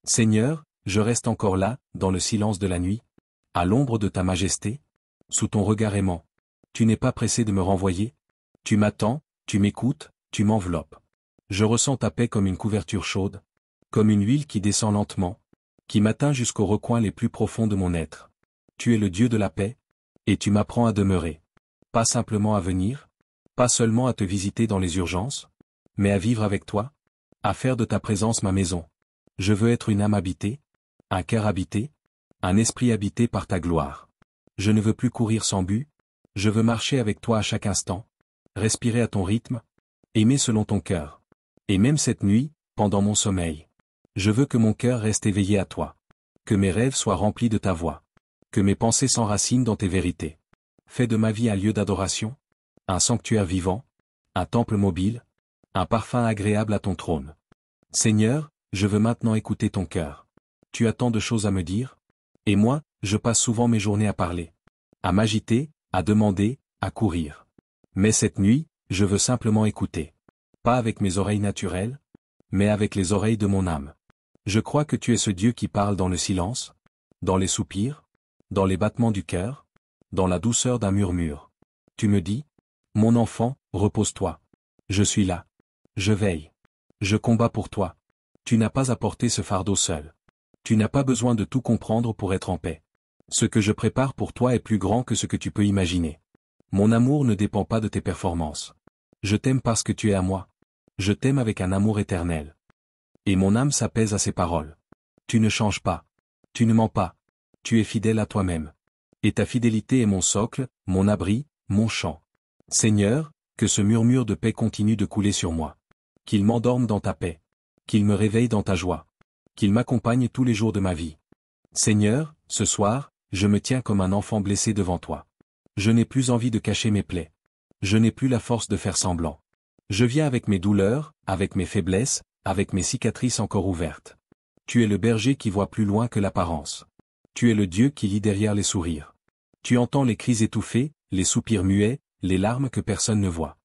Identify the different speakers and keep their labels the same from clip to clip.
Speaker 1: Seigneur, je reste encore là, dans le silence de la nuit, à l'ombre de ta majesté, sous ton regard aimant. Tu n'es pas pressé de me renvoyer? Tu m'attends, tu m'écoutes, tu m'enveloppes. Je ressens ta paix comme une couverture chaude, comme une huile qui descend lentement, qui m'atteint jusqu'aux recoins les plus profonds de mon être. Tu es le Dieu de la paix, et tu m'apprends à demeurer. Pas simplement à venir, pas seulement à te visiter dans les urgences, mais à vivre avec toi, à faire de ta présence ma maison. Je veux être une âme habitée, un cœur habité, un esprit habité par ta gloire. Je ne veux plus courir sans but, je veux marcher avec toi à chaque instant, respirer à ton rythme, aimer selon ton cœur. Et même cette nuit, pendant mon sommeil, je veux que mon cœur reste éveillé à toi, que mes rêves soient remplis de ta voix, que mes pensées s'enracinent dans tes vérités. Fais de ma vie un lieu d'adoration, un sanctuaire vivant, un temple mobile, un parfum agréable à ton trône. Seigneur, je veux maintenant écouter ton cœur. Tu as tant de choses à me dire, et moi, je passe souvent mes journées à parler, à m'agiter, à demander, à courir. Mais cette nuit, je veux simplement écouter. Pas avec mes oreilles naturelles, mais avec les oreilles de mon âme. Je crois que tu es ce Dieu qui parle dans le silence, dans les soupirs, dans les battements du cœur, dans la douceur d'un murmure. Tu me dis, mon enfant, repose-toi. Je suis là. Je veille. Je combats pour toi. Tu n'as pas à porter ce fardeau seul. Tu n'as pas besoin de tout comprendre pour être en paix. Ce que je prépare pour toi est plus grand que ce que tu peux imaginer. Mon amour ne dépend pas de tes performances. Je t'aime parce que tu es à moi. Je t'aime avec un amour éternel. Et mon âme s'apaise à ces paroles. Tu ne changes pas. Tu ne mens pas. Tu es fidèle à toi-même. Et ta fidélité est mon socle, mon abri, mon chant. Seigneur, que ce murmure de paix continue de couler sur moi. Qu'il m'endorme dans ta paix. Qu'il me réveille dans ta joie. Qu'il m'accompagne tous les jours de ma vie. Seigneur, ce soir, je me tiens comme un enfant blessé devant toi. Je n'ai plus envie de cacher mes plaies. Je n'ai plus la force de faire semblant. Je viens avec mes douleurs, avec mes faiblesses, avec mes cicatrices encore ouvertes. Tu es le berger qui voit plus loin que l'apparence. Tu es le Dieu qui lit derrière les sourires. Tu entends les cris étouffés, les soupirs muets, les larmes que personne ne voit.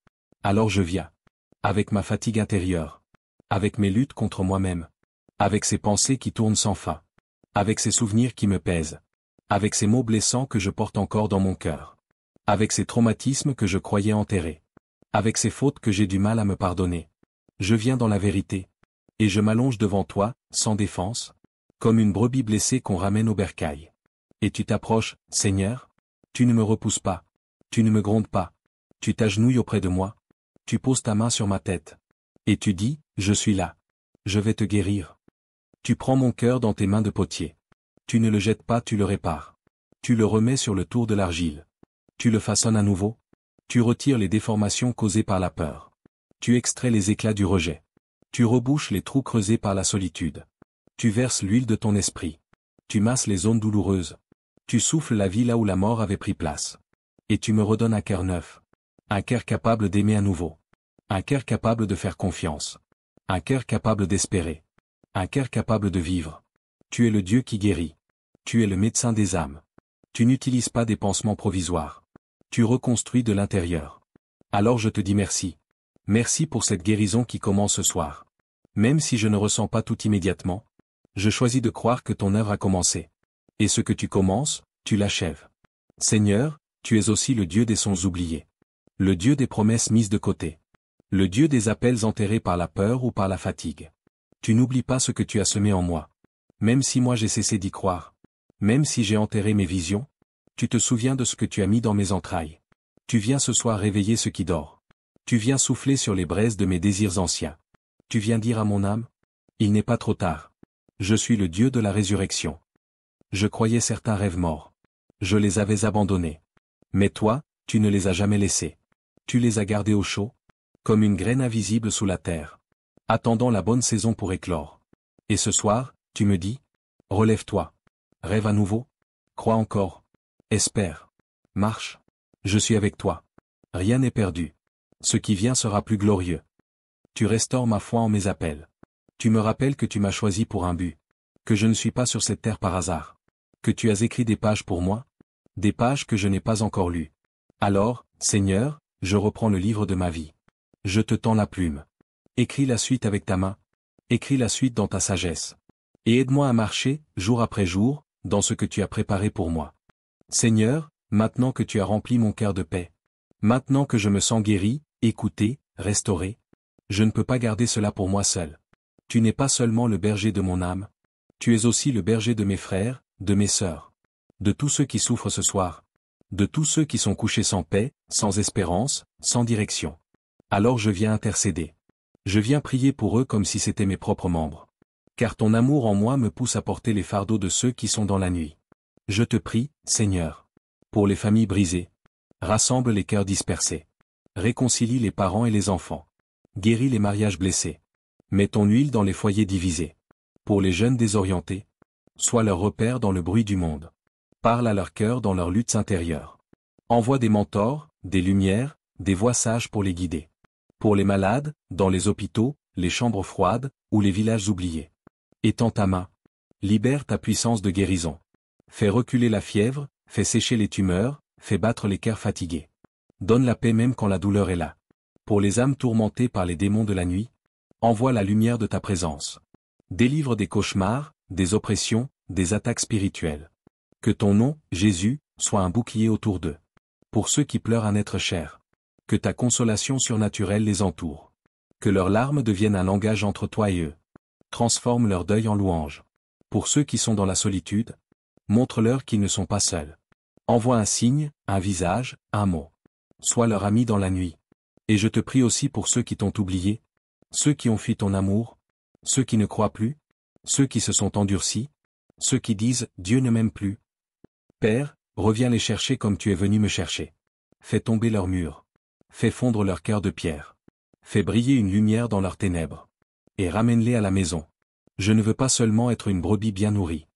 Speaker 1: Alors je viens. Avec ma fatigue intérieure. Avec mes luttes contre moi-même. Avec ces pensées qui tournent sans fin. Avec ces souvenirs qui me pèsent. Avec ces mots blessants que je porte encore dans mon cœur. Avec ces traumatismes que je croyais enterrés. Avec ces fautes que j'ai du mal à me pardonner. Je viens dans la vérité. Et je m'allonge devant toi, sans défense, comme une brebis blessée qu'on ramène au bercail. Et tu t'approches, Seigneur. Tu ne me repousses pas. Tu ne me grondes pas. Tu t'agenouilles auprès de moi. Tu poses ta main sur ma tête. Et tu dis, je suis là. Je vais te guérir. Tu prends mon cœur dans tes mains de potier. Tu ne le jettes pas, tu le répares. Tu le remets sur le tour de l'argile. Tu le façonnes à nouveau. Tu retires les déformations causées par la peur. Tu extrais les éclats du rejet. Tu rebouches les trous creusés par la solitude. Tu verses l'huile de ton esprit. Tu masses les zones douloureuses. Tu souffles la vie là où la mort avait pris place. Et tu me redonnes un cœur neuf. Un cœur capable d'aimer à nouveau. Un cœur capable de faire confiance. Un cœur capable d'espérer. Un cœur capable de vivre. Tu es le Dieu qui guérit. Tu es le médecin des âmes. Tu n'utilises pas des pansements provisoires. Tu reconstruis de l'intérieur. Alors je te dis merci. Merci pour cette guérison qui commence ce soir. Même si je ne ressens pas tout immédiatement, je choisis de croire que ton œuvre a commencé. Et ce que tu commences, tu l'achèves. Seigneur, tu es aussi le Dieu des sons oubliés. Le Dieu des promesses mises de côté. Le Dieu des appels enterrés par la peur ou par la fatigue. Tu n'oublies pas ce que tu as semé en moi. Même si moi j'ai cessé d'y croire. Même si j'ai enterré mes visions, tu te souviens de ce que tu as mis dans mes entrailles. Tu viens ce soir réveiller ce qui dort. Tu viens souffler sur les braises de mes désirs anciens. Tu viens dire à mon âme, il n'est pas trop tard. Je suis le Dieu de la résurrection. Je croyais certains rêves morts. Je les avais abandonnés. Mais toi, tu ne les as jamais laissés. Tu les as gardés au chaud, comme une graine invisible sous la terre, attendant la bonne saison pour éclore. Et ce soir, tu me dis, relève-toi. Rêve à nouveau. Crois encore. Espère. Marche. Je suis avec toi. Rien n'est perdu. Ce qui vient sera plus glorieux. Tu restaures ma foi en mes appels. Tu me rappelles que tu m'as choisi pour un but. Que je ne suis pas sur cette terre par hasard. Que tu as écrit des pages pour moi. Des pages que je n'ai pas encore lues. Alors, Seigneur, je reprends le livre de ma vie. Je te tends la plume. Écris la suite avec ta main. Écris la suite dans ta sagesse. Et aide-moi à marcher, jour après jour, dans ce que tu as préparé pour moi. Seigneur, maintenant que tu as rempli mon cœur de paix, maintenant que je me sens guéri, écouté, restauré, je ne peux pas garder cela pour moi seul. Tu n'es pas seulement le berger de mon âme, tu es aussi le berger de mes frères, de mes sœurs, de tous ceux qui souffrent ce soir, de tous ceux qui sont couchés sans paix, sans espérance, sans direction. Alors je viens intercéder. Je viens prier pour eux comme si c'étaient mes propres membres. Car ton amour en moi me pousse à porter les fardeaux de ceux qui sont dans la nuit. Je te prie, Seigneur, pour les familles brisées. Rassemble les cœurs dispersés. Réconcilie les parents et les enfants. Guéris les mariages blessés. Mets ton huile dans les foyers divisés. Pour les jeunes désorientés, sois leur repère dans le bruit du monde. Parle à leur cœur dans leurs luttes intérieures. Envoie des mentors, des lumières, des voix sages pour les guider. Pour les malades, dans les hôpitaux, les chambres froides, ou les villages oubliés. Étends ta main. Libère ta puissance de guérison. Fais reculer la fièvre, fais sécher les tumeurs, fais battre les cœurs fatigués. Donne la paix même quand la douleur est là. Pour les âmes tourmentées par les démons de la nuit, envoie la lumière de ta présence. Délivre des cauchemars, des oppressions, des attaques spirituelles. Que ton nom, Jésus, soit un bouclier autour d'eux. Pour ceux qui pleurent un être cher. Que ta consolation surnaturelle les entoure. Que leurs larmes deviennent un langage entre toi et eux. Transforme leur deuil en louange. Pour ceux qui sont dans la solitude, montre-leur qu'ils ne sont pas seuls. Envoie un signe, un visage, un mot. Sois leur ami dans la nuit. Et je te prie aussi pour ceux qui t'ont oublié, ceux qui ont fui ton amour, ceux qui ne croient plus, ceux qui se sont endurcis, ceux qui disent « Dieu ne m'aime plus ». Père, reviens les chercher comme tu es venu me chercher. Fais tomber leurs murs. Fais fondre leur cœur de pierre. Fais briller une lumière dans leurs ténèbres. Et ramène-les à la maison. Je ne veux pas seulement être une brebis bien nourrie.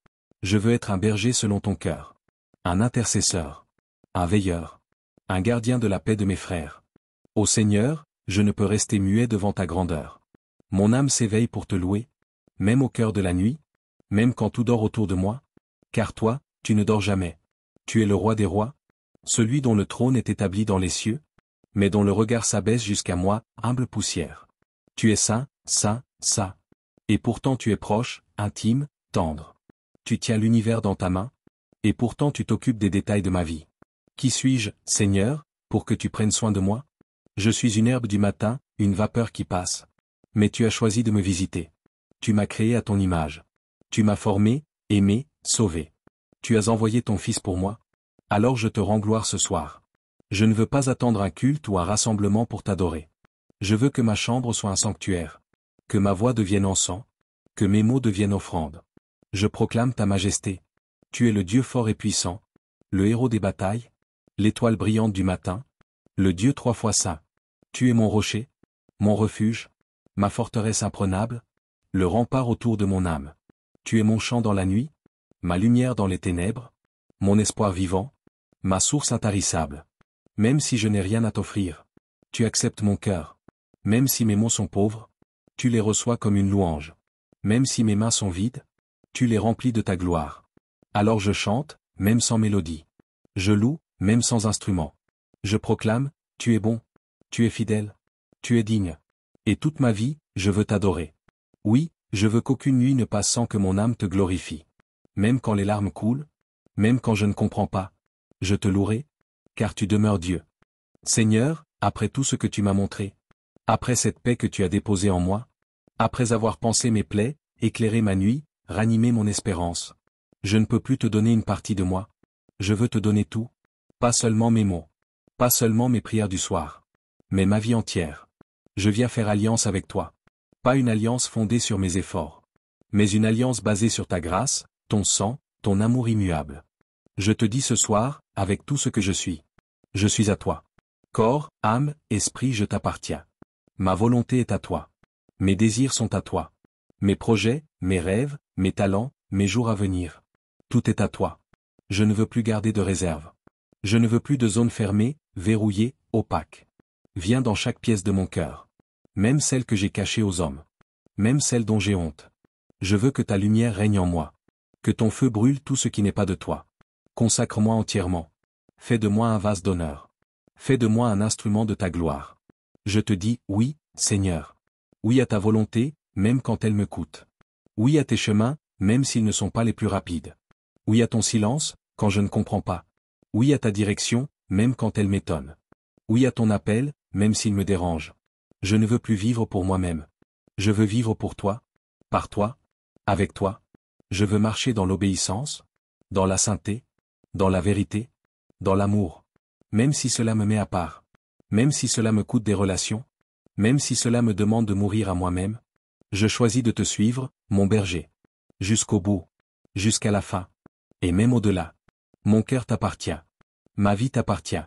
Speaker 1: Je veux être un berger selon ton cœur. Un intercesseur. Un veilleur. Un gardien de la paix de mes frères. Ô Seigneur, je ne peux rester muet devant ta grandeur. Mon âme s'éveille pour te louer, même au cœur de la nuit, même quand tout dort autour de moi. Car toi, tu ne dors jamais. Tu es le roi des rois, celui dont le trône est établi dans les cieux, mais dont le regard s'abaisse jusqu'à moi, humble poussière. Tu es saint, saint, saint. Et pourtant tu es proche, intime, tendre. Tu tiens l'univers dans ta main, et pourtant tu t'occupes des détails de ma vie. Qui suis-je, Seigneur, pour que tu prennes soin de moi? Je suis une herbe du matin, une vapeur qui passe. Mais tu as choisi de me visiter. Tu m'as créé à ton image. Tu m'as formé, aimé, sauvé. Tu as envoyé ton Fils pour moi. Alors je te rends gloire ce soir. Je ne veux pas attendre un culte ou un rassemblement pour t'adorer. Je veux que ma chambre soit un sanctuaire. Que ma voix devienne encens. Que mes mots deviennent offrande. Je proclame ta majesté. Tu es le Dieu fort et puissant. Le héros des batailles. L'étoile brillante du matin. Le Dieu 3 fois saint. Tu es mon rocher. Mon refuge. Ma forteresse imprenable. Le rempart autour de mon âme. Tu es mon chant dans la nuit. Ma lumière dans les ténèbres, mon espoir vivant, ma source intarissable. Même si je n'ai rien à t'offrir, tu acceptes mon cœur. Même si mes mots sont pauvres, tu les reçois comme une louange. Même si mes mains sont vides, tu les remplis de ta gloire. Alors je chante, même sans mélodie. Je loue, même sans instrument. Je proclame, tu es bon, tu es fidèle, tu es digne. Et toute ma vie, je veux t'adorer. Oui, je veux qu'aucune nuit ne passe sans que mon âme te glorifie. Même quand les larmes coulent, même quand je ne comprends pas, je te louerai, car tu demeures Dieu. Seigneur, après tout ce que tu m'as montré, après cette paix que tu as déposée en moi, après avoir pansé mes plaies, éclairé ma nuit, ranimé mon espérance, je ne peux plus te donner une partie de moi, je veux te donner tout, pas seulement mes mots, pas seulement mes prières du soir, mais ma vie entière. Je viens faire alliance avec toi, pas une alliance fondée sur mes efforts, mais une alliance basée sur ta grâce, ton sang, ton amour immuable. Je te dis ce soir, avec tout ce que je suis à toi. Corps, âme, esprit, je t'appartiens. Ma volonté est à toi. Mes désirs sont à toi. Mes projets, mes rêves, mes talents, mes jours à venir. Tout est à toi. Je ne veux plus garder de réserve. Je ne veux plus de zones fermées, verrouillées, opaques. Viens dans chaque pièce de mon cœur. Même celle que j'ai cachée aux hommes. Même celle dont j'ai honte. Je veux que ta lumière règne en moi. Que ton feu brûle tout ce qui n'est pas de toi. Consacre-moi entièrement. Fais de moi un vase d'honneur. Fais de moi un instrument de ta gloire. Je te dis, oui, Seigneur. Oui à ta volonté, même quand elle me coûte. Oui à tes chemins, même s'ils ne sont pas les plus rapides. Oui à ton silence, quand je ne comprends pas. Oui à ta direction, même quand elle m'étonne. Oui à ton appel, même s'il me dérange. Je ne veux plus vivre pour moi-même. Je veux vivre pour toi, par toi, avec toi. Je veux marcher dans l'obéissance, dans la sainteté, dans la vérité, dans l'amour. Même si cela me met à part. Même si cela me coûte des relations. Même si cela me demande de mourir à moi-même. Je choisis de te suivre, mon berger. Jusqu'au bout. Jusqu'à la fin. Et même au-delà. Mon cœur t'appartient. Ma vie t'appartient.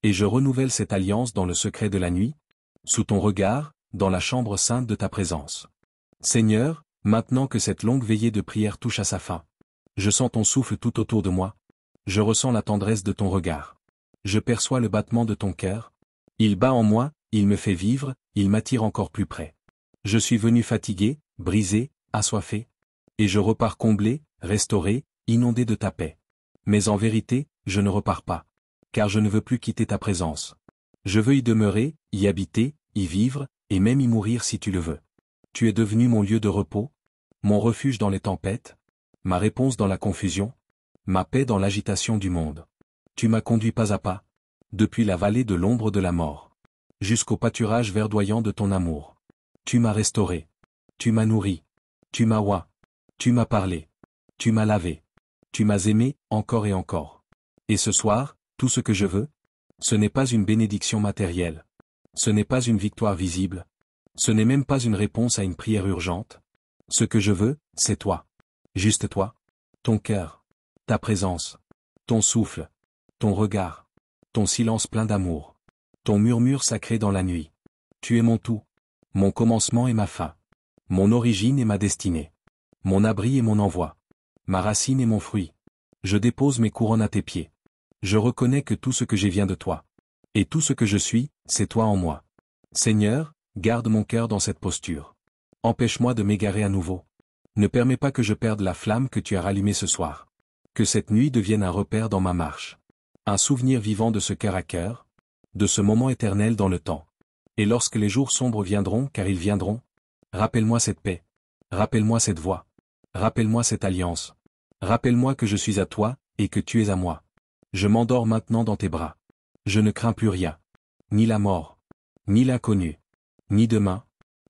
Speaker 1: Et je renouvelle cette alliance dans le secret de la nuit, sous ton regard, dans la chambre sainte de ta présence. Seigneur, maintenant que cette longue veillée de prière touche à sa fin, je sens ton souffle tout autour de moi, je ressens la tendresse de ton regard. Je perçois le battement de ton cœur. Il bat en moi, il me fait vivre, il m'attire encore plus près. Je suis venu fatigué, brisé, assoiffé. Et je repars comblé, restauré, inondé de ta paix. Mais en vérité, je ne repars pas. Car je ne veux plus quitter ta présence. Je veux y demeurer, y habiter, y vivre, et même y mourir si tu le veux. Tu es devenu mon lieu de repos, mon refuge dans les tempêtes, ma réponse dans la confusion, ma paix dans l'agitation du monde. Tu m'as conduit pas à pas, depuis la vallée de l'ombre de la mort, jusqu'au pâturage verdoyant de ton amour. Tu m'as restauré. Tu m'as nourri. Tu m'as oint. Tu m'as parlé. Tu m'as lavé. Tu m'as aimé, encore et encore. Et ce soir, tout ce que je veux, ce n'est pas une bénédiction matérielle. Ce n'est pas une victoire visible. Ce n'est même pas une réponse à une prière urgente. Ce que je veux, c'est toi. Juste toi. Ton cœur. Ta présence. Ton souffle. Ton regard. Ton silence plein d'amour. Ton murmure sacré dans la nuit. Tu es mon tout. Mon commencement et ma fin. Mon origine et ma destinée. Mon abri et mon envoi. Ma racine et mon fruit. Je dépose mes couronnes à tes pieds. Je reconnais que tout ce que j'ai vient de toi. Et tout ce que je suis, c'est toi en moi. Seigneur, garde mon cœur dans cette posture. Empêche-moi de m'égarer à nouveau. Ne permets pas que je perde la flamme que tu as rallumée ce soir. Que cette nuit devienne un repère dans ma marche. Un souvenir vivant de ce cœur à cœur, de ce moment éternel dans le temps. Et lorsque les jours sombres viendront, car ils viendront, rappelle-moi cette paix. Rappelle-moi cette voix. Rappelle-moi cette alliance. Rappelle-moi que je suis à toi, et que tu es à moi. Je m'endors maintenant dans tes bras. Je ne crains plus rien. Ni la mort. Ni l'inconnu. Ni demain.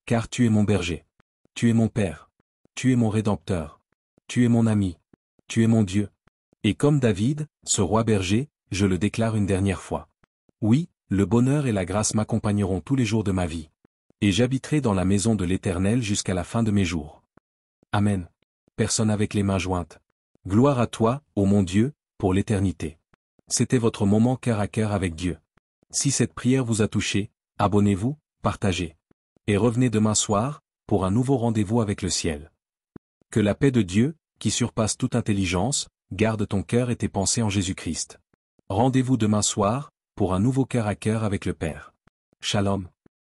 Speaker 1: Car tu es mon berger. Tu es mon Père. Tu es mon Rédempteur. Tu es mon ami. Tu es mon Dieu. Et comme David, ce roi berger, je le déclare une dernière fois. Oui, le bonheur et la grâce m'accompagneront tous les jours de ma vie. Et j'habiterai dans la maison de l'Éternel jusqu'à la fin de mes jours. Amen. Personne avec les mains jointes. Gloire à toi, ô mon Dieu, pour l'éternité. C'était votre moment cœur à cœur avec Dieu. Si cette prière vous a touché, abonnez-vous, partagez. Et revenez demain soir, pour un nouveau rendez-vous avec le ciel. Que la paix de Dieu, qui surpasse toute intelligence, garde ton cœur et tes pensées en Jésus-Christ. Rendez-vous demain soir, pour un nouveau cœur à cœur avec le Père. Shalom.